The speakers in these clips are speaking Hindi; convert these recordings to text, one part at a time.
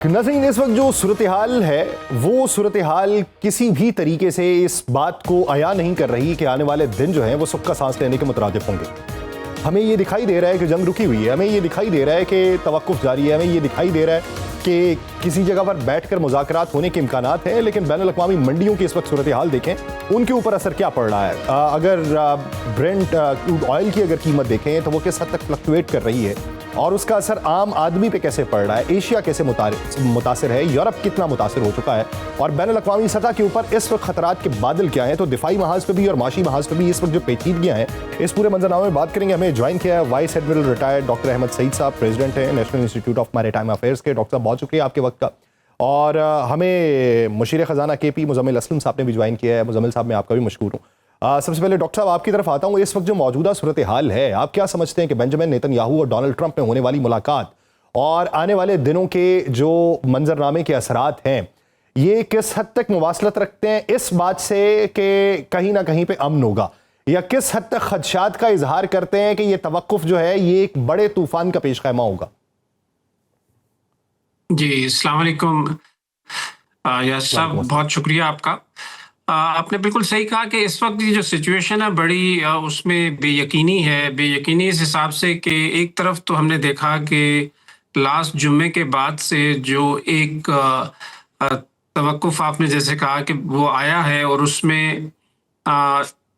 नाज़रीन, इस वक्त जो सूरत हाल है वो सूरत हाल किसी भी तरीके से इस बात को आया नहीं कर रही कि आने वाले दिन जो हैं वो सुख का सांस लेने के मुतरादिफ होंगे। हमें ये दिखाई दे रहा है कि जंग रुकी हुई है, हमें ये दिखाई दे रहा है कि तवक्कुफ जारी है, हमें ये दिखाई दे रहा है कि किसी जगह पर बैठकर मुज़ाकरात होने के इम्कानात हैं, लेकिन बैनुल-अक़वामी मंडियों की इस वक्त सूरत हाल देखें, उनके ऊपर असर क्या पड़ रहा है। अगर ब्रेंट क्रूड ऑयल की अगर कीमत देखें तो वो किस हद तक फ्लक्चुएट कर रही है और उसका असर आम आदमी पे कैसे पड़ रहा है, एशिया कैसे मुतासिर है, यूरोप कितना मुतासिर हो चुका है और बैनुल-अक़वामी सतह के ऊपर इस वक्त खतरात के बादल क्या हैं। तो दिफाई महाज पे भी और माशी महाज पे भी इस वक्त जो पेचीदगियाँ हैं, इस पूरे मंजरनामे में बात करेंगे। हमें ज्वाइन किया है vice admiral retired doctor Ahmed Saeed साहब, प्रेसिडेंट है National Institute of Maritime Affairs के। डॉक्टर साहब, बहुत शुक्रिया आपके वक्त का। और हमें मुशीर ख़जाना KP मुज़म्मिल असलम साहब ने भी ज्वाइन किया है। मुज़म्मिल साहब, मैं आपका भी मशकूर हूँ। सबसे पहले डॉक्टर साहब आपकी तरफ आता हूँ। इस वक्त जो मौजूदा सूरत हाल है, आप क्या समझते हैं कि बेंजामिन नेतन्याहू और डोनाल्ड ट्रंप में होने वाली मुलाकात और आने वाले दिनों के जो मंजरनामे के असरात हैं, ये किस हद तक मुवासलत रखते हैं इस बात से कि कहीं ना कहीं पे अमन होगा, या किस हद तक खदशात का इजहार करते हैं कि ये तवक्कुफ जो है ये एक बड़े तूफान का पेश खैमा होगा? जी, अस्सलाम वालेकुम। यस साहब, बहुत शुक्रिया आपका। आपने बिल्कुल सही कहा कि इस वक्त की जो सिचुएशन है बड़ी उसमें बेयकीनी है। बेयकीनी इस हिसाब से कि एक तरफ तो हमने देखा कि लास्ट जुम्मे के बाद से जो एक तवक्कुफ आपने जैसे कहा कि वो आया है और उसमें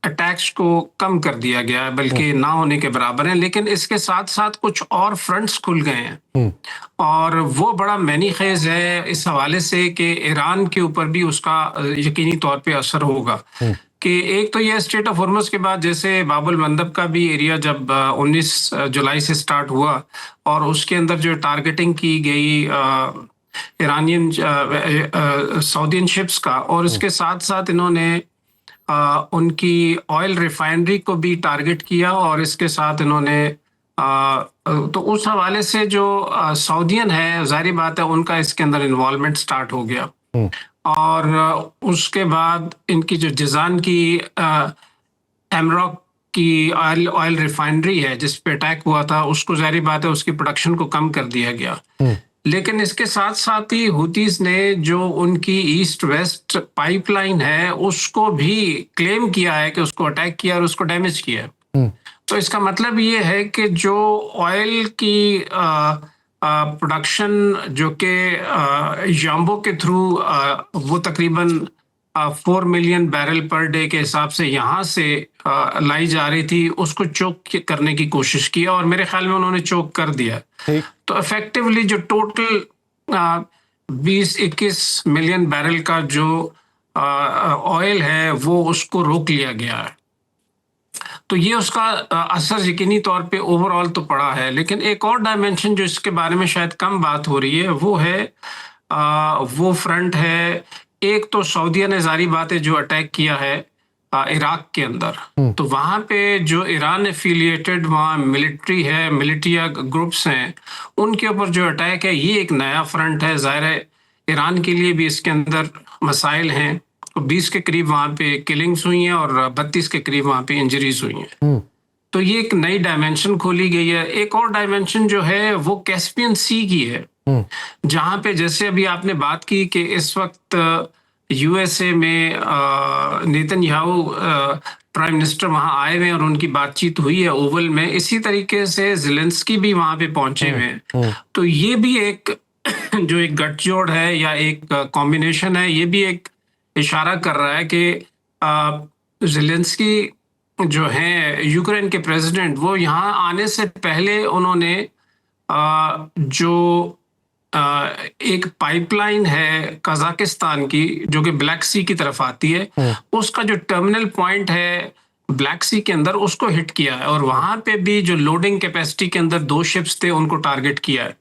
अटैक्स को कम कर दिया गया है, बल्कि ना होने के बराबर है। लेकिन इसके साथ साथ कुछ और फ्रंट्स खुल गए हैं और वो बड़ा मैनीखेज है इस हवाले से कि ईरान के ऊपर भी उसका यकीनी तौर पे असर होगा। कि एक तो ये स्ट्रेट ऑफ हॉर्मुज़ के बाद जैसे बाबुल मंदब का भी एरिया जब 19 जुलाई से स्टार्ट हुआ और उसके अंदर जो टारगेटिंग की गई ईरानियन सऊदियन शिप्स का, और इसके साथ साथ इन्होंने उनकी ऑयल रिफाइनरी को भी टारगेट किया और इसके साथ इन्होंने तो उस हवाले से जो सऊदियन है, जाहिर बात है उनका इसके अंदर इन्वॉल्वमेंट स्टार्ट हो गया। और उसके बाद इनकी जो जिजान की एमरॉक की ऑयल रिफाइनरी है जिस पे अटैक हुआ था, उसको जाहिर बात है उसकी प्रोडक्शन को कम कर दिया गया। लेकिन इसके साथ साथ ही हुतीज ने जो उनकी ईस्ट वेस्ट पाइपलाइन है उसको भी क्लेम किया है कि उसको अटैक किया और उसको डैमेज किया है। तो इसका मतलब ये है कि जो ऑयल की प्रोडक्शन जो कि याम्बो के थ्रू वो तकरीबन 4 मिलियन बैरल पर डे के हिसाब से यहाँ से लाई जा रही थी, उसको चोक करने की कोशिश की और मेरे ख्याल में उन्होंने चोक कर दिया। तो इफेक्टिवली जो टोटल 20-21 मिलियन बैरल का जो ऑयल है वो उसको रोक लिया गया है। तो ये उसका असर यकीनी तौर पे ओवरऑल तो पड़ा है। लेकिन एक और डायमेंशन जो इसके बारे में शायद कम बात हो रही है वो है वो फ्रंट है, एक तो सऊदीया ने जारी बात है जो अटैक किया है इराक के अंदर, तो वहां पे जो ईरान एफिलिएटेड वहाँ मिलिट्री है, मिलिटिया ग्रुप्स हैं, उनके ऊपर जो अटैक है ये एक नया फ्रंट है। जाहिर है ईरान के लिए भी इसके अंदर मसाइल हैं। तो 20 के करीब वहाँ पे किलिंग्स हुई हैं और 32 के करीब वहाँ पे इंजरीज हुई हैं। तो ये एक नई डायमेंशन खोली गई है। एक और डायमेंशन जो है वो कैस्पियन सी की है, जहाँ पे जैसे अभी आपने बात की कि इस वक्त USA में नेतन्याहू प्राइम मिनिस्टर वहाँ आए हुए हैं और उनकी बातचीत हुई है ओवल में। इसी तरीके से ज़ेलेंस्की भी वहाँ पे पहुंचे हुए हैं। तो ये भी एक जो एक गठजोड़ है या एक कॉम्बिनेशन है, ये भी एक इशारा कर रहा है कि ज़ेलेंस्की जो है यूक्रेन के प्रेसिडेंट, वो यहाँ आने से पहले उन्होंने जो एक पाइपलाइन है कजाकिस्तान की जो कि ब्लैक सी की तरफ आती है, उसका जो टर्मिनल पॉइंट है ब्लैक सी के अंदर उसको हिट किया है और वहां पे भी जो लोडिंग कैपेसिटी के अंदर 2 शिप्स थे उनको टारगेट किया है।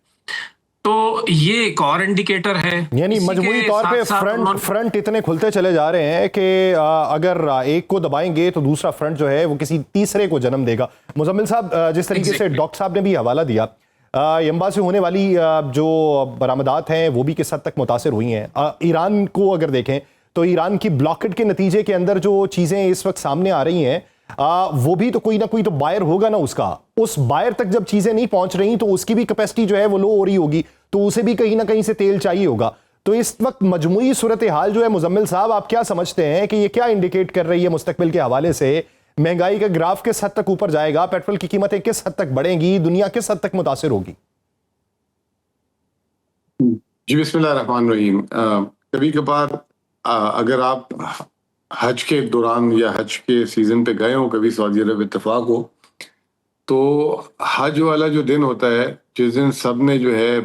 तो ये एक और इंडिकेटर है, यानी मजबूरी तौर पे फ्रंट इतने खुलते चले जा रहे हैं कि अगर एक को दबाएंगे तो दूसरा फ्रंट जो है वो किसी तीसरे को जन्म देगा। मुज़म्मिल साहब, जिस तरीके से डॉक्टर साहब ने भी हवाला दिया, यम्बा से होने वाली जो बरामदात हैं वो भी किस हद तक मुतासिर हुई हैं। ईरान को अगर देखें तो ईरान की ब्लॉकेट के नतीजे के अंदर जो चीज़ें इस वक्त सामने आ रही हैं, वो भी तो कोई ना कोई तो बायर होगा ना उसका। उस बायर तक जब चीज़ें नहीं पहुंच रही तो उसकी भी कैपेसिटी जो है वो लो हो रही होगी। तो उसे भी कहीं ना कहीं से तेल चाहिए होगा। तो इस वक्त मजमूई सूरत हाल जो है, मुजम्मिल साहब, आप क्या समझते हैं कि ये क्या इंडिकेट कर रही है मुस्तकबिल के हवाले से? महंगाई का ग्राफ किस हद तक ऊपर जाएगा? पेट्रोल की कीमतें किस हद तक बढ़ेंगी? दुनिया किस हद तक मुतासिर होगी? जी बिस्मिल्लाह रहमान रहीम। कभी कभार अगर आप हज के दौरान या हज के सीजन पे गए हो कभी सऊदी अरब इत्तेफाक हो, तो हज वाला जो दिन होता है, जिस दिन सब ने जो है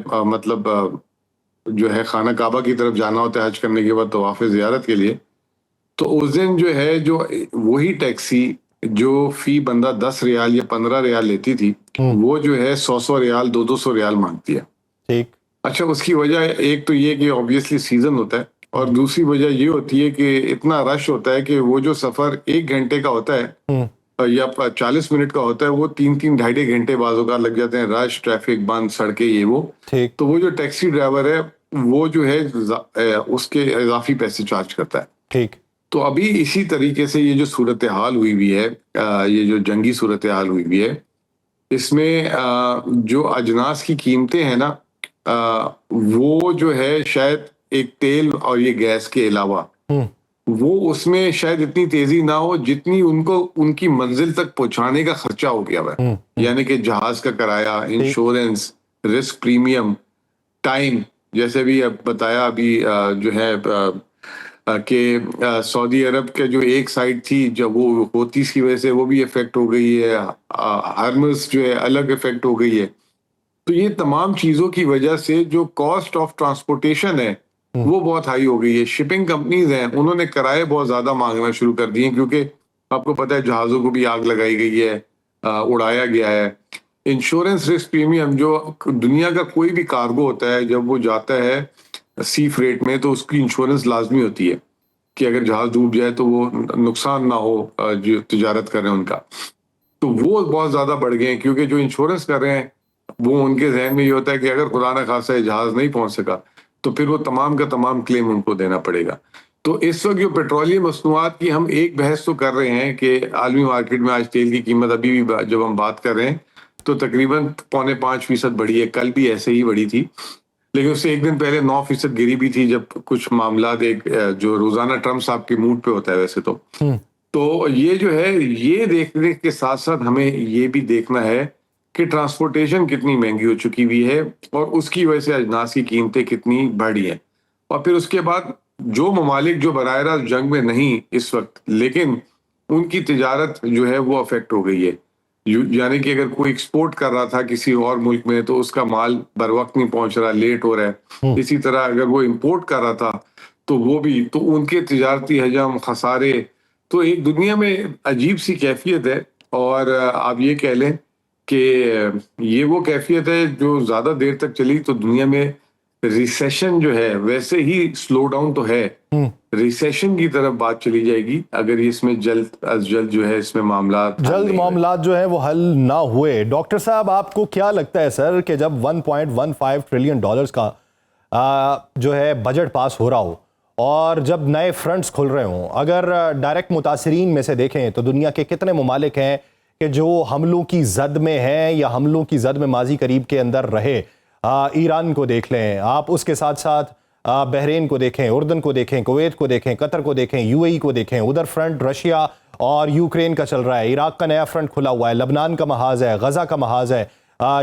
जो है खाना काबा की तरफ जाना होता है हज करने के बाद तवाफ़ ज़ियारत के लिए, तो उस दिन जो है जो वही टैक्सी जो फी बंदा 10 रियाल या 15 रियाल लेती थी, वो जो है 100 रियाल 200 रियाल मांगती है। ठीक। अच्छा, उसकी वजह एक तो ये कि ऑब्वियसली सीजन होता है, और दूसरी वजह ये होती है कि इतना रश होता है कि वो जो सफर 1 घंटे का होता है या 40 मिनट का होता है, वो 3-3 ढाई घंटे बाजू का लग जाते हैं। रश, ट्रैफिक, बंद सड़कें, ये वो। तो वो जो टैक्सी ड्राइवर है वो जो है उसके इजाफी पैसे चार्ज करता है। ठीक। तो अभी इसी तरीके से ये जो सूरत हाल हुई हुई है, ये जो जंगी सूरत हाल हुई हुई है, इसमें जो अजनास की कीमतें हैं ना, वो जो है शायद एक तेल और ये गैस के अलावा वो उसमें शायद इतनी तेजी ना हो जितनी उनको उनकी मंजिल तक पहुंचाने का खर्चा हो गया है। यानी कि जहाज का किराया, इंश्योरेंस, रिस्क प्रीमियम, टाइम, जैसे भी अब बताया अभी जो है कि सऊदी अरब के जो एक साइड थी जब वो होती की वजह से वो भी इफेक्ट हो गई है, हार्मस जो है अलग इफेक्ट हो गई है। तो ये तमाम चीजों की वजह से जो कॉस्ट ऑफ ट्रांसपोर्टेशन है वो बहुत हाई हो गई है। शिपिंग कंपनीज हैं, उन्होंने किराए बहुत ज्यादा मांगना शुरू कर दिए, क्योंकि आपको पता है जहाजों को भी आग लगाई गई है, उड़ाया गया है। इंश्योरेंस रिस्क प्रीमियम, जो दुनिया का कोई भी कार्गो होता है जब वो जाता है सी फ्रेट में, तो उसकी इंश्योरेंस लाजमी होती है कि अगर जहाज डूब जाए तो वो नुकसान ना हो जो तिजारत कर रहे हैं उनका। तो वो बहुत ज्यादा बढ़ गए हैं, क्योंकि जो इंश्योरेंस कर रहे हैं वो उनके जहन में ये होता है कि अगर खुदा न खासा जहाज नहीं पहुंच सका तो फिर वो तमाम का तमाम क्लेम उनको देना पड़ेगा। तो इस वक्त जो पेट्रोलियम मसनूआत की हम एक बहस तो कर रहे हैं कि आलमी मार्केट में आज तेल की कीमत अभी भी जब हम बात कर रहे हैं तो तकरीबन 4.5% बढ़ी है। कल भी ऐसे ही बढ़ी थी, लेकिन उससे एक दिन पहले 9% गिरी भी थी, जब कुछ मामला जो रोजाना ट्रम्प साहब के मूड पे होता है वैसे तो ये जो है, ये देखने के साथ साथ हमें ये भी देखना है कि ट्रांसपोर्टेशन कितनी महंगी हो चुकी हुई है और उसकी वजह से अजनास की कीमतें कितनी बढ़ी हैं। और फिर उसके बाद जो ममालिक जो बराह रास्त जंग में नहीं इस वक्त, लेकिन उनकी तिजारत जो है वो अफेक्ट हो गई है। यानी कि अगर कोई एक्सपोर्ट कर रहा था किसी और मुल्क में तो उसका माल बर वक्त नहीं पहुंच रहा, लेट हो रहा है। इसी तरह अगर वो इंपोर्ट कर रहा था तो वो भी, तो उनके तिजारती हजम, खसारे, तो एक दुनिया में अजीब सी कैफियत है। और आप ये कह लें कि ये वो कैफियत है जो ज्यादा देर तक चली तो दुनिया में रिसेशन जो है, वैसे ही स्लो डाउन तो है, रिसेशन की तरफ बात चली जाएगी अगर इसमें जल्द अज जल्द जो है इसमें मामलात जो है वो हल ना हुए। डॉक्टर साहब, आपको क्या लगता है सर कि जब 1.15 ट्रिलियन डॉलर्स का जो है बजट पास हो रहा हो और जब नए फ्रंट्स खुल रहे हों, अगर डायरेक्ट मुतासरीन में से देखें तो दुनिया के कितने ममालिक हैं कि जो हमलों की जद में हैं या हमलों की जद में माजी करीब के अंदर रहे? ईरान को देख लें आप, उसके साथ साथ बहरीन को देखें, उर्दन को देखें, कुवैत को देखें, कतर को देखें, यूएई को देखें। उधर फ्रंट रशिया और यूक्रेन का चल रहा है, इराक का नया फ्रंट खुला हुआ है, लबनान का महाज है, गजा का महाज है,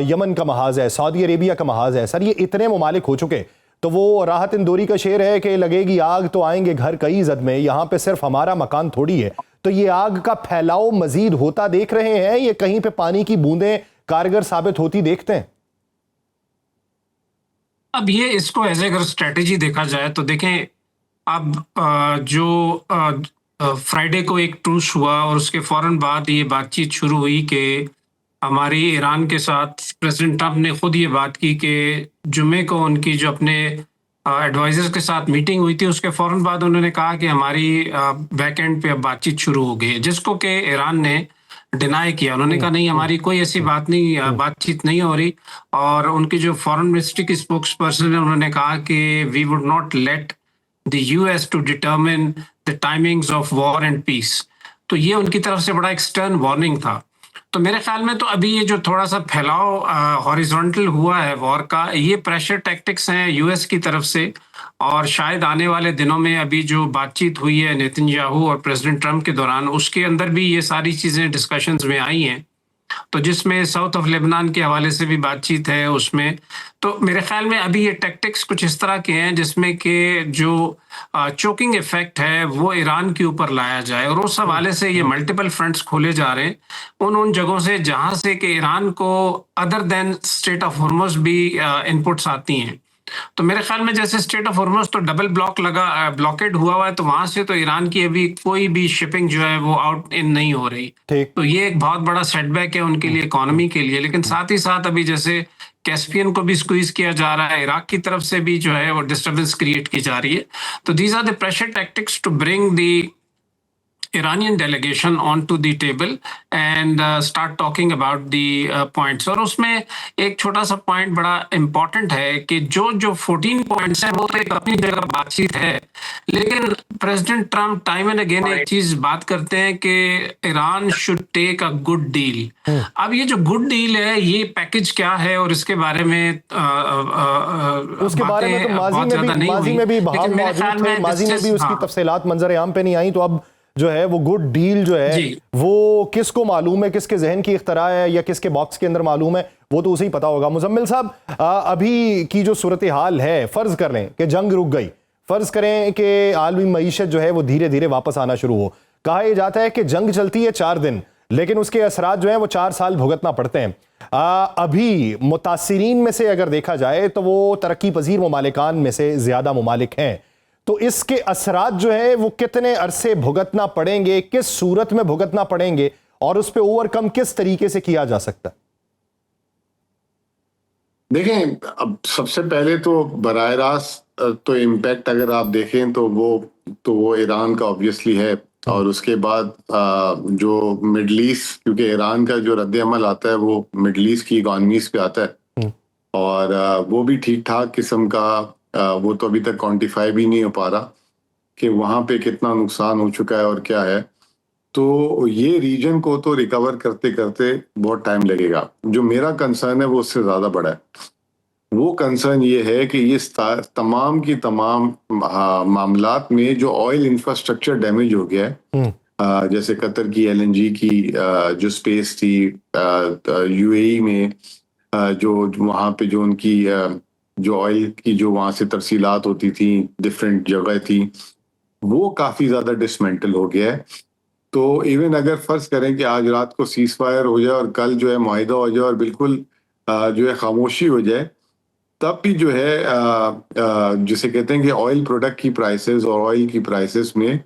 यमन का महाज है, सऊदी अरेबिया का महाज है। सर, ये इतने ममालिक हो चुके तो वो राहत इंदौरी का शेर है कि लगेगी आग तो आएंगे घर कई जद में। यहाँ पे सिर्फ हमारा मकान थोड़ी है। तो ये आग का फैलाव मजीद होता देख रहे हैं, ये कहीं पे पानी की बूंदें कारगर साबित होती देखते हैं? अब ये इसको एज अगर स्ट्रेटेजी देखा जाए तो देखें, अब जो फ्राइडे को एक ट्रूस हुआ और उसके फौरन बाद ये बातचीत शुरू हुई कि हमारी ईरान के साथ प्रेसिडेंट ट्रंप ने खुद ये बात की कि जुम्मे को उनकी जो अपने एडवाइजर्स के साथ मीटिंग हुई थी, उसके फौरन बाद उन्होंने कहा कि हमारी बैकएंड पे अब बातचीत शुरू हो गई है, जिसको कि ईरान ने डिनाई किया। उन्होंने कहा नहीं, हमारी कोई ऐसी बात नहीं, बातचीत नहीं हो रही। और उनकी जो फॉरेन मिनिस्ट्री की स्पोक्स पर्सन है, उन्होंने कहा कि we would not let the US to determine the timings of war and peace. तो ये उनकी तरफ से बड़ा एक स्टर्न वार्निंग था। तो मेरे ख्याल में तो अभी ये जो थोड़ा सा फैलाव हॉरिजॉन्टल हुआ है वॉर का, ये प्रेशर टैक्टिक्स हैं यूएस की तरफ से, और शायद आने वाले दिनों में अभी जो बातचीत हुई है नेतन्याहू और प्रेसिडेंट ट्रंप के दौरान, उसके अंदर भी ये सारी चीजें डिस्कशंस में आई हैं। तो जिसमें साउथ ऑफ लेबनान के हवाले से भी बातचीत है उसमें। तो मेरे ख्याल में अभी ये टैक्टिक्स कुछ इस तरह के हैं जिसमें कि जो चोकिंग इफेक्ट है वो ईरान के ऊपर लाया जाए, और उस हवाले से ये मल्टीपल फ्रंट्स खोले जा रहे हैं उन जगहों से जहां से कि ईरान को other than straight of Hormuz भी इनपुट्स आती हैं। तो मेरे ख्याल में जैसे स्ट्रेट ऑफ हॉर्मुज़ तो डबल ब्लॉकेड हुआ है, तो वहां से तो ईरान की अभी कोई भी शिपिंग जो है वो आउट इन नहीं हो रही। तो ये एक बहुत बड़ा सेटबैक है उनके लिए, इकोनॉमी के लिए। लेकिन साथ ही साथ अभी जैसे कैस्पियन को भी स्क्वीज किया जा रहा है, इराक की तरफ से भी जो है वो डिस्टर्बेंस क्रिएट की जा रही है। तो these are the pressure tactics to bring the Iranian delegation onto the table and start talking about the points। और उसमें एक छोटा सा पॉइंट बड़ा इम्पोर्टेंट है कि जो 14 पॉइंट्स हैं वो तो एक अपनी जगह बातचीत है, लेकिन president Trump time and again एक चीज बात करते हैं कि Iran should take a good deal. अब ये जो गुड डील है ये पैकेज क्या है और इसके बारे में उसके बारे में तो माजी में भी बहाल मौजूद थे, माजी में भी उसकी तफसीलात मंजर आम पे नहीं आई। तो अब जो है वो गुड डील जो है वो किसको मालूम है, किसके जहन की इख्तरा है या किसके बॉक्स के अंदर मालूम है, वो तो उसे ही पता होगा। मुजम्मिल साहब, अभी की जो सूरत हाल है, फर्ज कर लें कि जंग रुक गई, फर्ज करें कि आलमी मईशत जो है वो धीरे धीरे वापस आना शुरू हो। कहा यह जाता है कि जंग चलती है 4 दिन, लेकिन उसके असरात जो है वो 4 साल भुगतना पड़ते हैं। अभी मुतासिरीन में से अगर देखा जाए तो वो तरक्की पजीर ममालिकान में से ज्यादा ममालिक हैं। तो इसके असरात जो है वो कितने अरसे भुगतना पड़ेंगे, किस सूरत में भुगतना पड़ेंगे, और उस पर ओवरकम किस तरीके से किया जा सकता है? देखें, अब सबसे पहले तो बराह रास्त तो इम्पैक्ट अगर आप देखें तो वो ईरान का ऑब्वियसली है, और उसके बाद जो मिडल ईस्ट, क्योंकि ईरान का जो रद्द अमल आता है वो मिडल ईस्ट की इकॉनमीज पे आता है, और वो भी ठीक ठाक किस्म का, वो तो अभी तक क्वांटिफाई भी नहीं हो पा रहा कि वहां पे कितना नुकसान हो चुका है और क्या है। तो ये रीजन को तो रिकवर करते करते बहुत टाइम लगेगा। जो मेरा कंसर्न है वो उससे ज्यादा बड़ा है। वो कंसर्न ये है कि ये तमाम की तमाम मामलात में जो ऑयल इंफ्रास्ट्रक्चर डैमेज हो गया है, जैसे कतर की LNG की जो स्पेस थी, UAE में जो वहां पे जो उनकी जो ऑयल की जो वहां से तरसीलात होती थी, डिफरेंट जगह थी, वो काफी ज्यादा डिसमेंटल हो गया है। तो इवन अगर फर्ज करें कि आज रात को सीज फायर हो जाए और कल जो है मुआहिदा हो जाए और बिल्कुल जो है खामोशी हो जाए, तब भी जो है जिसे कहते हैं कि ऑयल प्रोडक्ट की प्राइसेस और ऑयल की प्राइसेस में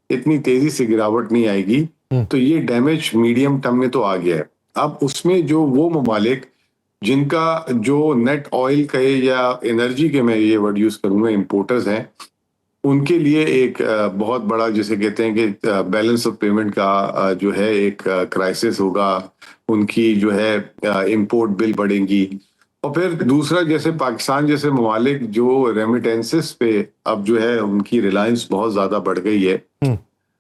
इतनी तेजी से गिरावट नहीं आएगी। तो ये डैमेज मीडियम टर्म में तो आ गया है। अब उसमें जो वो ममालिक जिनका जो नेट ऑयल का या एनर्जी के, मैं ये वर्ड यूज करूंगा, इंपोर्टर्स हैं, उनके लिए एक बहुत बड़ा जिसे कहते हैं कि बैलेंस ऑफ पेमेंट का जो है एक क्राइसिस होगा। उनकी जो है इंपोर्ट बिल बढ़ेंगी। और फिर दूसरा, जैसे पाकिस्तान जैसे ममालिक जो रेमिटेंसेस पे अब जो है उनकी रिलायंस बहुत ज्यादा बढ़ गई है।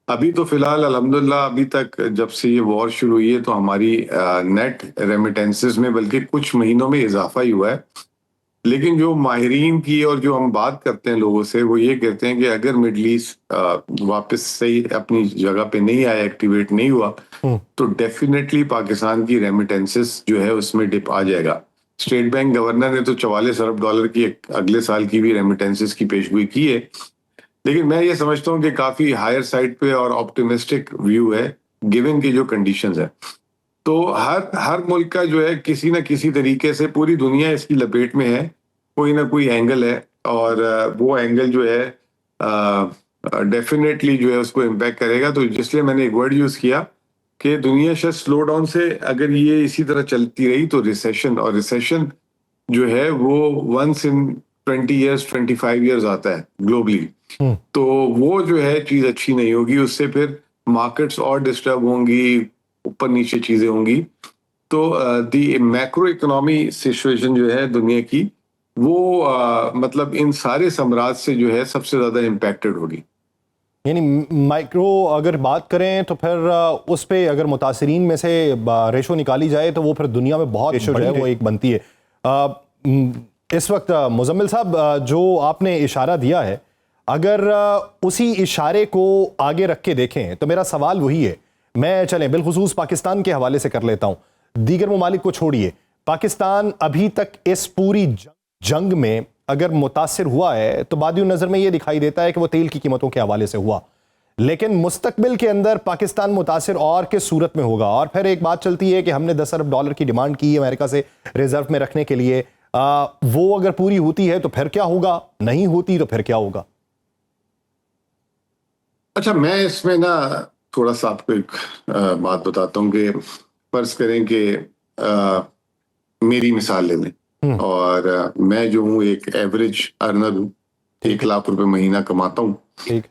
अभी तो फिलहाल अल्हम्दुलिल्लाह अभी तक जब से ये वॉर शुरू हुई है तो हमारी नेट रेमिटेंसेस में बल्कि कुछ महीनों में इजाफा ही हुआ है। लेकिन जो माहिरीन की और जो हम बात करते हैं लोगों से, वो ये कहते हैं कि अगर मिडल ईस्ट वापस सही अपनी जगह पे नहीं आया, एक्टिवेट नहीं हुआ, तो डेफिनेटली पाकिस्तान की रेमिटेंसेस जो है उसमें डिप आ जाएगा। स्टेट बैंक गवर्नर ने तो $44 अरब की अगले साल की भी रेमिटेंसेस की पेशगोई की है। लेकिन मैं ये समझता हूँ कि काफी हायर साइड पे और ऑप्टिमिस्टिक व्यू है गिवन की जो कंडीशंस है। तो हर मुल्क का जो है किसी ना किसी तरीके से, पूरी दुनिया इसकी लपेट में है, कोई ना कोई एंगल है, और वो एंगल जो है डेफिनेटली जो है उसको इम्पैक्ट करेगा। तो इसलिए मैंने एक वर्ड यूज किया कि दुनिया शायद स्लो डाउन से, अगर ये इसी तरह चलती रही तो रिसेशन, और रिसेशन जो है वो वंस इन 20 years 25 years आता है ग्लोबली। तो वो जो है चीज अच्छी नहीं होगी, उससे फिर मार्केट्स और डिस्टर्ब होंगी, ऊपर नीचे चीजें होंगी। तो दी मैक्रो इकोनॉमी सिचुएशन जो है दुनिया की, वो मतलब इन सारे सम्राट से जो है सबसे ज्यादा इम्पैक्टेड होगी। यानी माइक्रो अगर बात करें तो फिर उस पे अगर मुतासरीन में से रेशो निकाली जाए तो वो फिर दुनिया में बहुत रेशो जो है वो एक बनती है। इस वक्त मुजम्मिल साहब जो आपने इशारा दिया है, अगर उसी इशारे को आगे रख के देखें तो मेरा सवाल वही है। मैं चलें बिलखुसूस पाकिस्तान के हवाले से कर लेता हूँ, दीगर ममालिक को छोड़िए, पाकिस्तान अभी तक इस पूरी जंग में अगर मुतासिर हुआ है तो बादियों नज़र में ये दिखाई देता है कि वो तेल की कीमतों के हवाले से हुआ, लेकिन मुस्तकबिल के अंदर पाकिस्तान मुतासिर और किस सूरत में होगा। और फिर एक बात चलती है कि हमने 10 अरब डॉलर की डिमांड की है अमेरिका से रिजर्व में रखने के लिए, वो अगर पूरी होती है तो फिर क्या होगा, नहीं होती तो फिर क्या होगा? अच्छा, मैं इसमें ना थोड़ा सा आपको एक बात बताता हूँ कि फर्ज करें कि मेरी मिसाल ले लें और मैं जो हूँ एक एवरेज अर्नर हूँ, 1 लाख रुपए महीना कमाता हूँ, ठीक,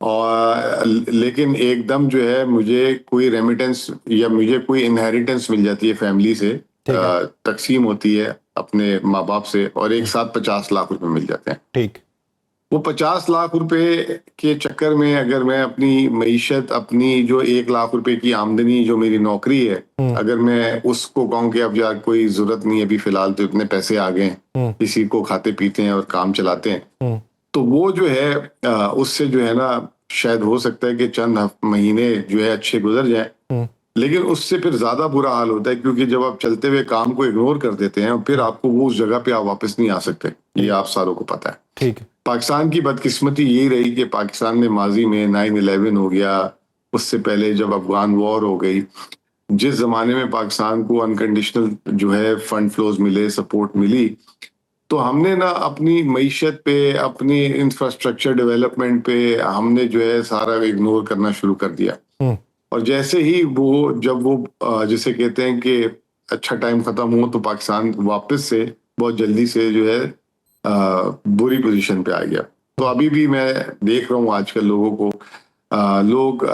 और लेकिन एकदम जो है मुझे कोई रेमिटेंस या मुझे कोई इनहेरिटेंस मिल जाती है फैमिली से, तकसीम होती है अपने माँ बाप से, और एक साथ 50 लाख रुपए मिल जाते हैं। ठीक, वो 50 लाख रुपए के चक्कर में अगर मैं अपनी मईशत, अपनी जो 1 लाख रुपए की आमदनी जो मेरी नौकरी है, अगर मैं उसको कहूँ कि अब यार कोई जरूरत नहीं है अभी फिलहाल, तो इतने पैसे आ गए, किसी को खाते पीते हैं और काम चलाते हैं, तो वो जो है उससे जो है ना शायद हो सकता है कि चंद महीने जो है अच्छे गुजर जाए, लेकिन उससे फिर ज्यादा बुरा हाल होता है, क्योंकि जब आप चलते हुए काम को इग्नोर कर देते हैं फिर आपको वो उस जगह पे आप वापस नहीं आ सकते, ये आप सारों को पता है। ठीक, पाकिस्तान की बदकिस्मती यही रही कि पाकिस्तान में माजी में 9/11 हो गया, उससे पहले जब अफगान वॉर हो गई, जिस जमाने में पाकिस्तान को अनकंडीशनल जो है फंड फ्लोज मिले, सपोर्ट मिली, तो हमने ना अपनी मईशत पे, अपनी इंफ्रास्ट्रक्चर डेवलपमेंट पे हमने जो है सारा इग्नोर करना शुरू कर दिया। और जैसे ही वो जब वो जिसे कहते हैं कि अच्छा टाइम खत्म हो, तो पाकिस्तान वापस से बहुत जल्दी से जो है बुरी पोजीशन पे आ गया। तो अभी भी मैं देख रहा हूँ आजकल लोगों को, लोग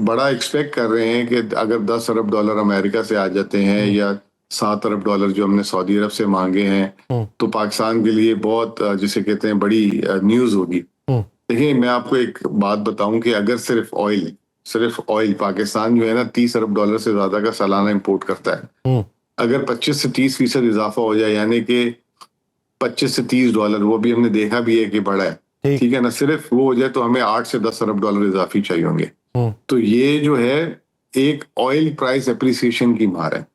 बड़ा एक्सपेक्ट कर रहे हैं कि अगर 10 अरब डॉलर अमेरिका से आ जाते हैं या 7 अरब डॉलर जो हमने सऊदी अरब से मांगे हैं, तो पाकिस्तान के लिए बहुत जिसे कहते हैं बड़ी न्यूज होगी। देखिए, मैं आपको एक बात बताऊं कि अगर सिर्फ ऑयल पाकिस्तान जो है ना 30 अरब डॉलर से ज्यादा का सालाना इंपोर्ट करता है, अगर 25 से 30% इजाफा हो जाए, यानी कि 25 से 30 डॉलर, वो भी हमने देखा भी है कि बढ़ा है, ठीक है ना, सिर्फ वो हो जाए तो हमें 8 से 10 अरब डॉलर इजाफी चाहिए होंगे। तो ये जो है एक ऑयल प्राइस एप्रिसिएशन की मार है।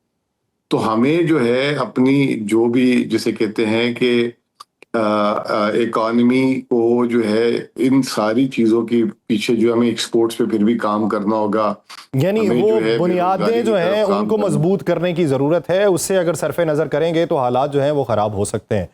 तो हमें जो है अपनी जो भी जिसे कहते हैं कि इकोनॉमी को जो है इन सारी चीजों के पीछे जो हमें एक्सपोर्ट्स पे फिर भी काम करना होगा, यानी वो बुनियादें जो हैं उनको मजबूत करने की जरूरत है। उससे अगर सरफे नजर करेंगे तो हालात जो हैं वो खराब हो सकते हैं।